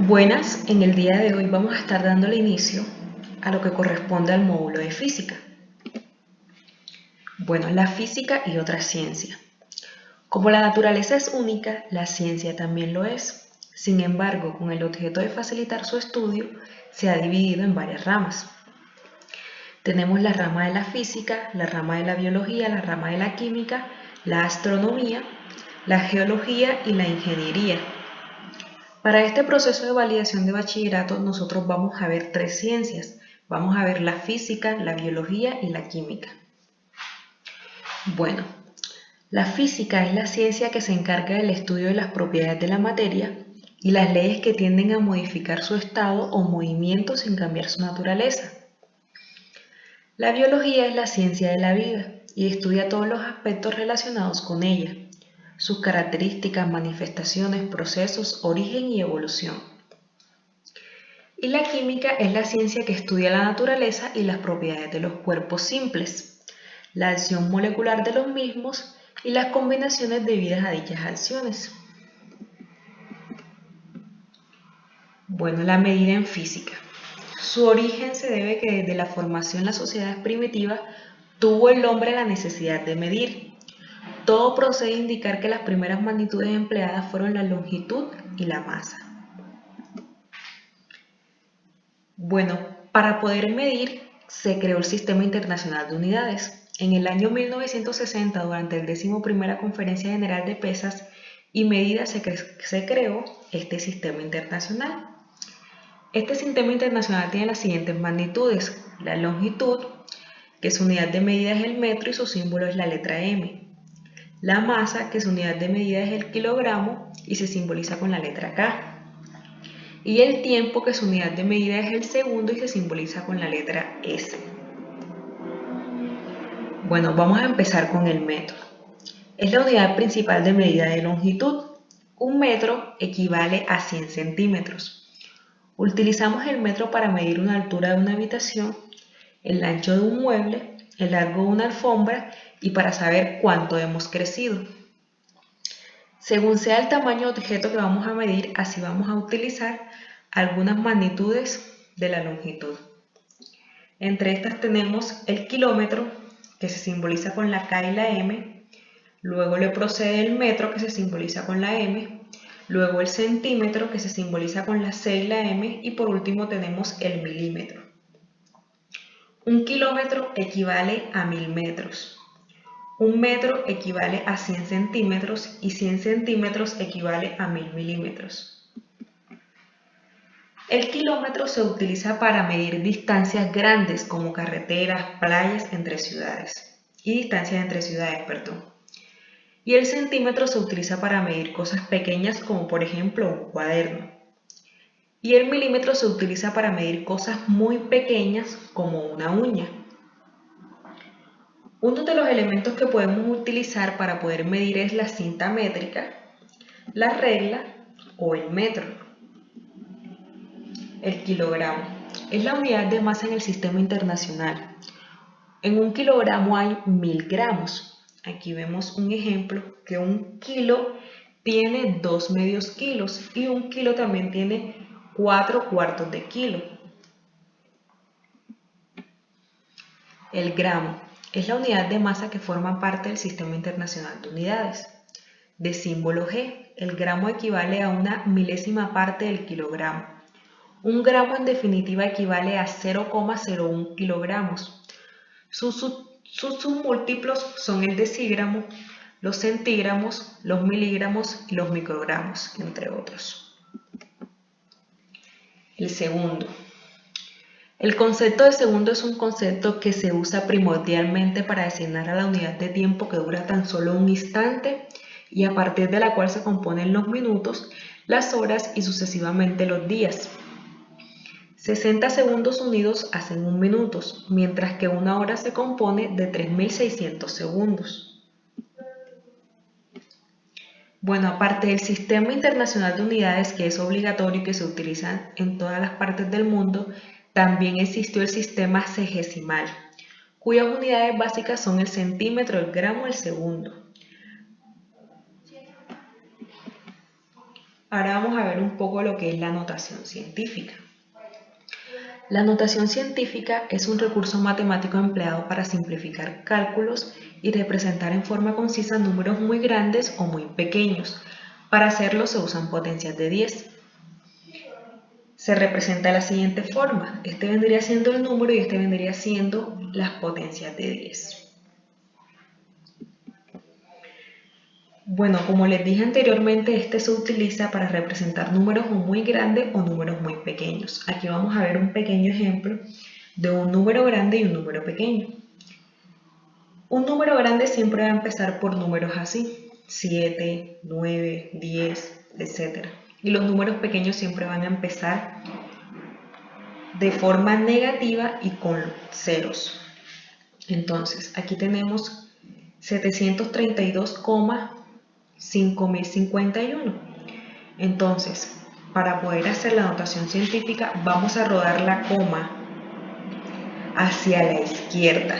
Buenas, en el día de hoy vamos a estar dándole inicio a lo que corresponde al módulo de física. Bueno, la física y otra ciencia. Como la naturaleza es única, la ciencia también lo es. Sin embargo, con el objeto de facilitar su estudio, se ha dividido en varias ramas. Tenemos la rama de la física, la rama de la biología, la rama de la química, la astronomía, la geología y la ingeniería. Para este proceso de validación de bachillerato nosotros vamos a ver tres ciencias. Vamos a ver la física, la biología y la química. Bueno, la física es la ciencia que se encarga del estudio de las propiedades de la materia y las leyes que tienden a modificar su estado o movimiento sin cambiar su naturaleza. La biología es la ciencia de la vida y estudia todos los aspectos relacionados con ella, sus características, manifestaciones, procesos, origen y evolución. Y la química es la ciencia que estudia la naturaleza y las propiedades de los cuerpos simples, la acción molecular de los mismos y las combinaciones debidas a dichas acciones. Bueno, la medida en física. Su origen se debe que desde la formación de las sociedades primitivas tuvo el hombre la necesidad de medir. Todo procede a indicar que las primeras magnitudes empleadas fueron la longitud y la masa. Bueno, para poder medir se creó el Sistema Internacional de Unidades. En el año 1960, durante el 11ª Conferencia General de Pesas y Medidas, se creó este Sistema Internacional. Este Sistema Internacional tiene las siguientes magnitudes: la longitud, que su unidad de medida es el metro y su símbolo es la letra M. La masa, que su unidad de medida es el kilogramo y se simboliza con la letra K. Y el tiempo, que su unidad de medida es el segundo y se simboliza con la letra S. Bueno, vamos a empezar con el metro. Es la unidad principal de medida de longitud. Un metro equivale a 100 centímetros. Utilizamos el metro para medir una altura de una habitación, el ancho de un mueble, el largo de una alfombra y para saber cuánto hemos crecido. Según sea el tamaño de objeto que vamos a medir, así vamos a utilizar algunas magnitudes de la longitud. Entre estas tenemos el kilómetro, que se simboliza con la K y la M, luego le procede el metro, que se simboliza con la M, luego el centímetro, que se simboliza con la C y la M, y por último tenemos el milímetro. Un kilómetro equivale a 1000 metros. Un metro equivale a 100 centímetros y 100 centímetros equivale a 1000 milímetros. El kilómetro se utiliza para medir distancias grandes como carreteras, playas entre ciudades y distancias entre ciudades, perdón. Y el centímetro se utiliza para medir cosas pequeñas como por ejemplo un cuaderno. Y el milímetro se utiliza para medir cosas muy pequeñas como una uña. Uno de los elementos que podemos utilizar para poder medir es la cinta métrica, la regla o el metro. El kilogramo es la unidad de masa en el sistema internacional. En un kilogramo hay 1000 gramos. Aquí vemos un ejemplo que un kilo tiene 2 medios kilos y un kilo también tiene 4 cuartos de kilo. El gramo es la unidad de masa que forma parte del Sistema Internacional de Unidades. De símbolo G, el gramo equivale a una milésima parte del kilogramo. Un gramo en definitiva equivale a 0,01 kilogramos. Sus submúltiplos son el decígramo, los centígramos, los miligramos y los microgramos, entre otros. El segundo. El concepto de segundo es un concepto que se usa primordialmente para designar a la unidad de tiempo que dura tan solo un instante y a partir de la cual se componen los minutos, las horas y sucesivamente los días. 60 segundos unidos hacen 1 minuto, mientras que una hora se compone de 3600 segundos. Bueno, aparte del Sistema Internacional de Unidades, que es obligatorio y que se utiliza en todas las partes del mundo, también existió el sistema sexagesimal, cuyas unidades básicas son el centímetro, el gramo y el segundo. Ahora vamos a ver un poco lo que es la notación científica. La notación científica es un recurso matemático empleado para simplificar cálculos y representar en forma concisa números muy grandes o muy pequeños. Para hacerlo se usan potencias de 10. Se representa de la siguiente forma. Este vendría siendo el número y este vendría siendo las potencias de 10. Bueno, como les dije anteriormente, este se utiliza para representar números o muy grandes o números muy pequeños. Aquí vamos a ver un pequeño ejemplo de un número grande y un número pequeño. Un número grande siempre va a empezar por números así, 7, 9, 10, etc. Y los números pequeños siempre van a empezar de forma negativa y con ceros. Entonces, aquí tenemos 732,5051. Entonces, para poder hacer la notación científica, vamos a rodar la coma hacia la izquierda.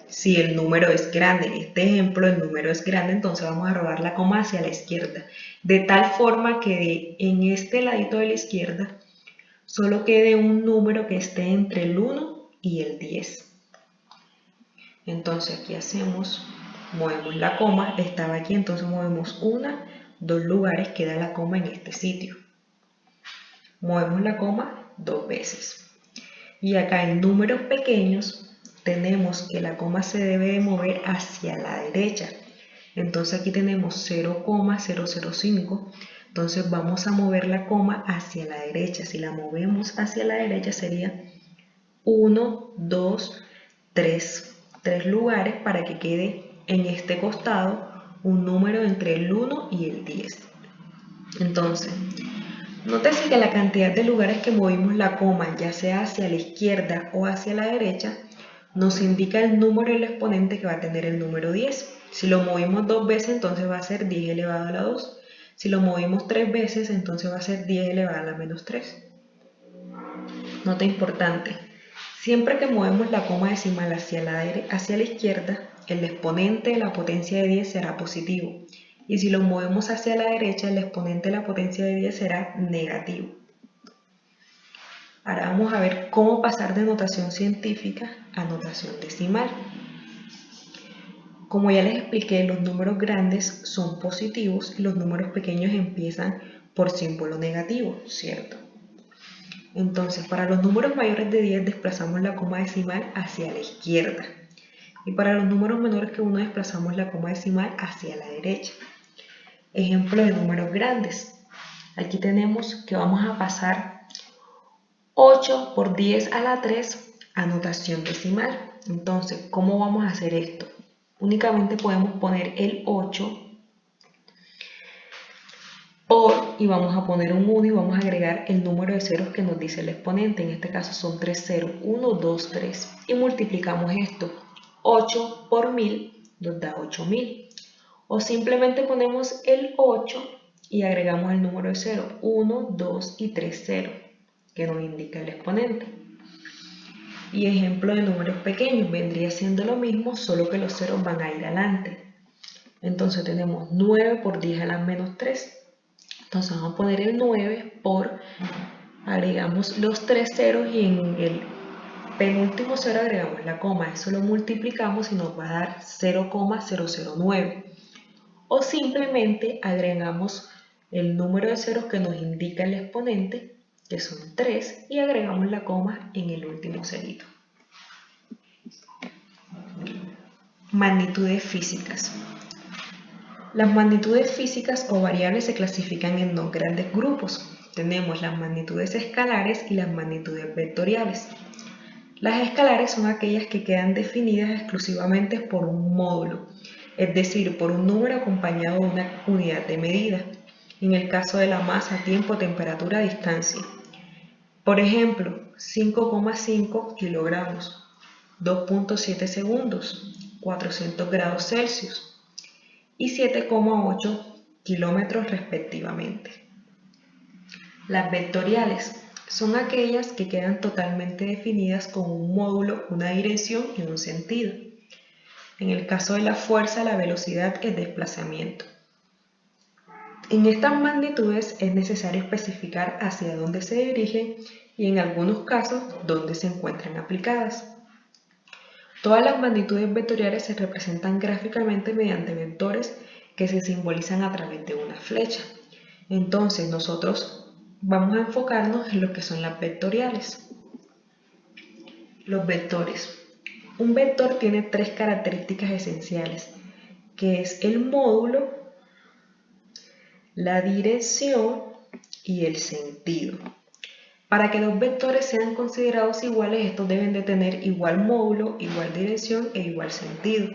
Si el número es grande, en este ejemplo el número es grande, entonces vamos a rodar la coma hacia la izquierda, de tal forma que en este ladito de la izquierda solo quede un número que esté entre el 1 y el 10. Entonces aquí movemos la coma, estaba aquí, entonces movemos 2 lugares, queda la coma en este sitio. Movemos la coma 2 veces. Y acá en números pequeños tenemos que la coma se debe de mover hacia la derecha. Entonces aquí tenemos 0,005. Entonces vamos a mover la coma hacia la derecha. Si la movemos hacia la derecha sería 1, 2, 3. 3 lugares para que quede en este costado un número entre el 1 y el 10. Entonces, nótese que la cantidad de lugares que movimos la coma, ya sea hacia la izquierda o hacia la derecha, nos indica el número y el exponente que va a tener el número 10. Si lo movimos 2 veces, entonces va a ser 10 elevado a la 2. Si lo movimos 3 veces, entonces va a ser 10 elevado a la menos 3. Nota importante. Siempre que movemos la coma decimal hacia la izquierda, el exponente de la potencia de 10 será positivo. Y si lo movemos hacia la derecha, el exponente de la potencia de 10 será negativo. Ahora vamos a ver cómo pasar de notación científica a notación decimal. Como ya les expliqué, los números grandes son positivos y los números pequeños empiezan por símbolo negativo, ¿cierto? Entonces, para los números mayores de 10 desplazamos la coma decimal hacia la izquierda. Y para los números menores que 1 desplazamos la coma decimal hacia la derecha. Ejemplo de números grandes. Aquí tenemos que vamos a pasar 8 por 10 a la 3 a notación decimal. Entonces, ¿cómo vamos a hacer esto? Únicamente podemos poner el 8 y vamos a poner un 1 y vamos a agregar el número de ceros que nos dice el exponente. En este caso son 3 ceros, 1, 2, 3. Y multiplicamos esto. 8 por 1000 nos da 8000. O simplemente ponemos el 8 y agregamos el número de ceros, 1, 2 y 3 ceros, que nos indica el exponente. Y ejemplo de números pequeños, vendría siendo lo mismo, solo que los ceros van a ir adelante. Entonces tenemos 9 por 10 a la menos 3. Entonces vamos a poner el 9 por, agregamos los 3 ceros y en el penúltimo cero agregamos la coma. Eso lo multiplicamos y nos va a dar 0,009. O simplemente agregamos el número de ceros que nos indica el exponente, que son 3, y agregamos la coma en el último cerito. Magnitudes físicas. Las magnitudes físicas o variables se clasifican en 2 grandes grupos. Tenemos las magnitudes escalares y las magnitudes vectoriales. Las escalares son aquellas que quedan definidas exclusivamente por un módulo, es decir, por un número acompañado de una unidad de medida. En el caso de la masa, tiempo, temperatura, distancia. Por ejemplo, 5,5 kilogramos, 2,7 segundos, 400 grados Celsius y 7,8 kilómetros respectivamente. Las vectoriales son aquellas que quedan totalmente definidas con un módulo, una dirección y un sentido. En el caso de la fuerza, la velocidad es desplazamiento. En estas magnitudes es necesario especificar hacia dónde se dirigen y en algunos casos dónde se encuentran aplicadas. Todas las magnitudes vectoriales se representan gráficamente mediante vectores que se simbolizan a través de una flecha. Entonces nosotros vamos a enfocarnos en lo que son las vectoriales. Los vectores. Un vector tiene tres características esenciales, que es el módulo, la dirección y el sentido. Para que los vectores sean considerados iguales, estos deben de tener igual módulo, igual dirección e igual sentido.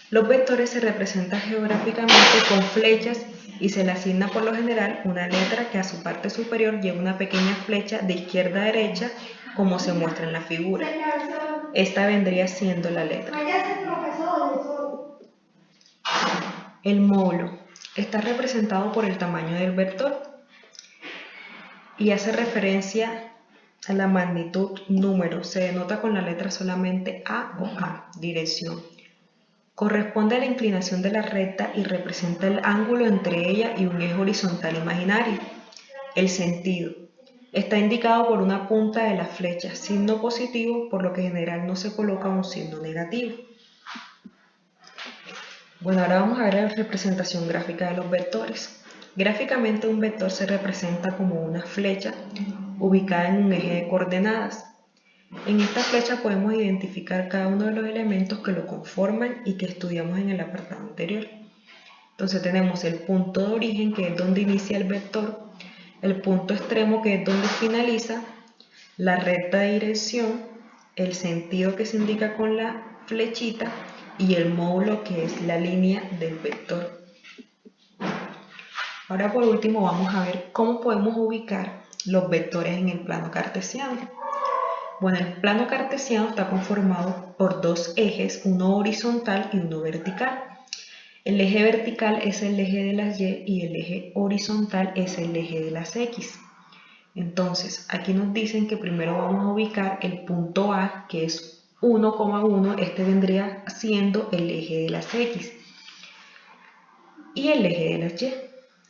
Los vectores se representan geográficamente con flechas y se le asigna por lo general una letra que a su parte superior lleva una pequeña flecha de izquierda a derecha, como se muestra en la figura. Esta vendría siendo la letra. El módulo está representado por el tamaño del vector y hace referencia a la magnitud número. Se denota con la letra solamente A o A, dirección. Corresponde a la inclinación de la recta y representa el ángulo entre ella y un eje horizontal imaginario. El sentido está indicado por una punta de la flecha, signo positivo, por lo que en general no se coloca un signo negativo. Bueno, ahora vamos a ver la representación gráfica de los vectores. Gráficamente un vector se representa como una flecha ubicada en un eje de coordenadas. En esta flecha podemos identificar cada uno de los elementos que lo conforman y que estudiamos en el apartado anterior. Entonces tenemos el punto de origen, que es donde inicia el vector, el punto extremo, que es donde finaliza, la recta de dirección, el sentido que se indica con la flechita y el módulo, que es la línea del vector. Ahora por último vamos a ver cómo podemos ubicar los vectores en el plano cartesiano. Bueno, el plano cartesiano está conformado por dos ejes, uno horizontal y uno vertical. El eje vertical es el eje de las Y y el eje horizontal es el eje de las X. Entonces, aquí nos dicen que primero vamos a ubicar el punto A, que es 1,1, este vendría siendo el eje de las X. Y el eje de las Y.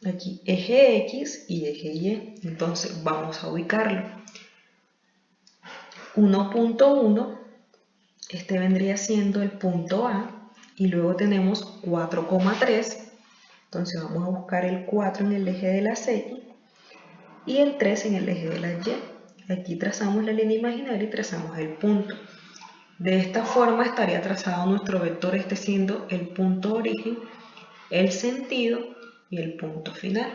Aquí eje X y eje Y. Entonces, vamos a ubicarlo. 1,1, este vendría siendo el punto A, y luego tenemos 4,3, entonces vamos a buscar el 4 en el eje de las X y el 3 en el eje de las Y. Aquí trazamos la línea imaginaria y trazamos el punto. De esta forma estaría trazado nuestro vector, este siendo el punto de origen, el sentido y el punto final.